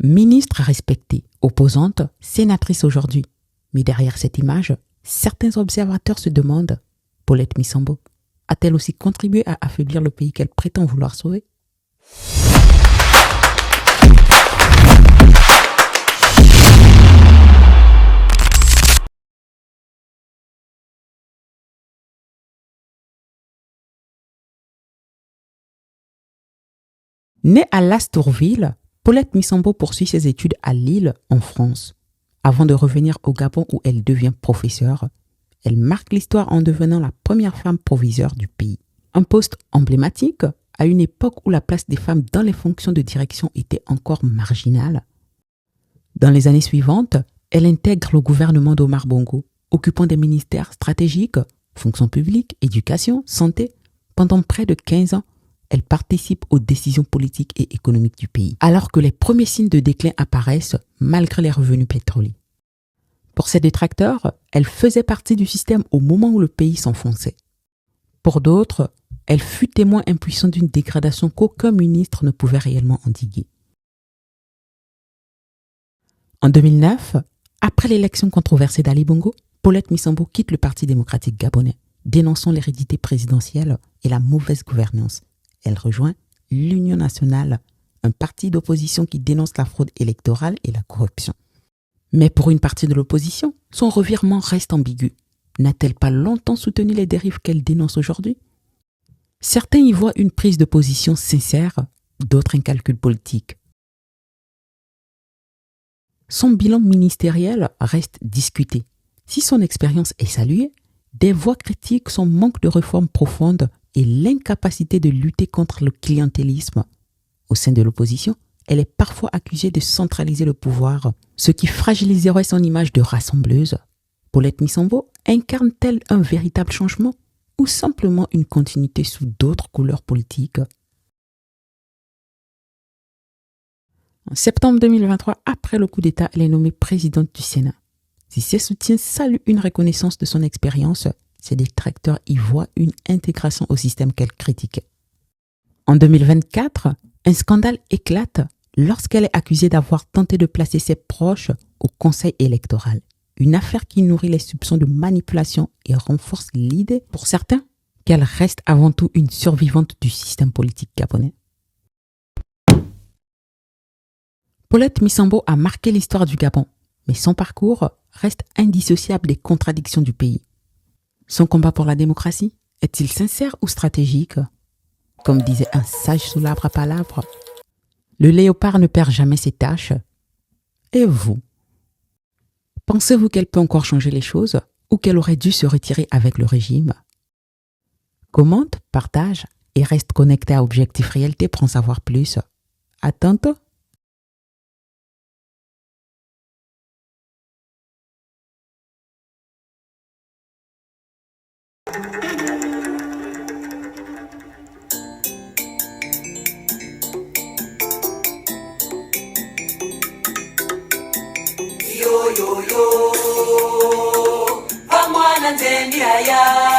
Ministre respectée, opposante, sénatrice aujourd'hui. Mais derrière cette image, certains observateurs se demandent, Paulette Missambo a-t-elle aussi contribué à affaiblir le pays qu'elle prétend vouloir sauver? Née à Lastourville, Paulette Missambo poursuit ses études à Lille, en France. Avant de revenir au Gabon où elle devient professeure, elle marque l'histoire en devenant la première femme proviseure du pays. Un poste emblématique à une époque où la place des femmes dans les fonctions de direction était encore marginale. Dans les années suivantes, elle intègre le gouvernement d'Omar Bongo, occupant des ministères stratégiques, fonction publique, éducation, santé. Pendant près de 15 ans, elle participe aux décisions politiques et économiques du pays, alors que les premiers signes de déclin apparaissent malgré les revenus pétroliers. Pour ses détracteurs, elle faisait partie du système au moment où le pays s'enfonçait. Pour d'autres, elle fut témoin impuissant d'une dégradation qu'aucun ministre ne pouvait réellement endiguer. En 2009, après l'élection controversée d'Ali Bongo, Paulette Missambo quitte le Parti démocratique gabonais, dénonçant l'hérédité présidentielle et la mauvaise gouvernance. Elle rejoint l'Union nationale, un parti d'opposition qui dénonce la fraude électorale et la corruption. Mais pour une partie de l'opposition, son revirement reste ambigu. N'a-t-elle pas longtemps soutenu les dérives qu'elle dénonce aujourd'hui? Certains y voient une prise de position sincère, d'autres un calcul politique. Son bilan ministériel reste discuté. Si son expérience est saluée, des voix critiquent son manque de réformes profondes et l'incapacité de lutter contre le clientélisme. Au sein de l'opposition, elle est parfois accusée de centraliser le pouvoir, ce qui fragiliserait son image de rassembleuse. Paulette Missambo incarne-t-elle un véritable changement ou simplement une continuité sous d'autres couleurs politiques? En septembre 2023, après le coup d'État, elle est nommée présidente du Sénat. Si ses soutiens saluent une reconnaissance de son expérience, ses détracteurs y voient une intégration au système qu'elle critiquait. En 2024, un scandale éclate lorsqu'elle est accusée d'avoir tenté de placer ses proches au conseil électoral. Une affaire qui nourrit les soupçons de manipulation et renforce l'idée, pour certains, qu'elle reste avant tout une survivante du système politique gabonais. Paulette Missambo a marqué l'histoire du Gabon, mais son parcours reste indissociable des contradictions du pays. Son combat pour la démocratie est-il sincère ou stratégique? Comme disait un sage sous l'arbre à palabres, le léopard ne perd jamais ses taches. Et vous? Pensez-vous qu'elle peut encore changer les choses ou qu'elle aurait dû se retirer avec le régime? Commente, partage et reste connecté à Objectif Réalité pour en savoir plus. À tantôt! Yo yo yo, vamwana nzendi haya.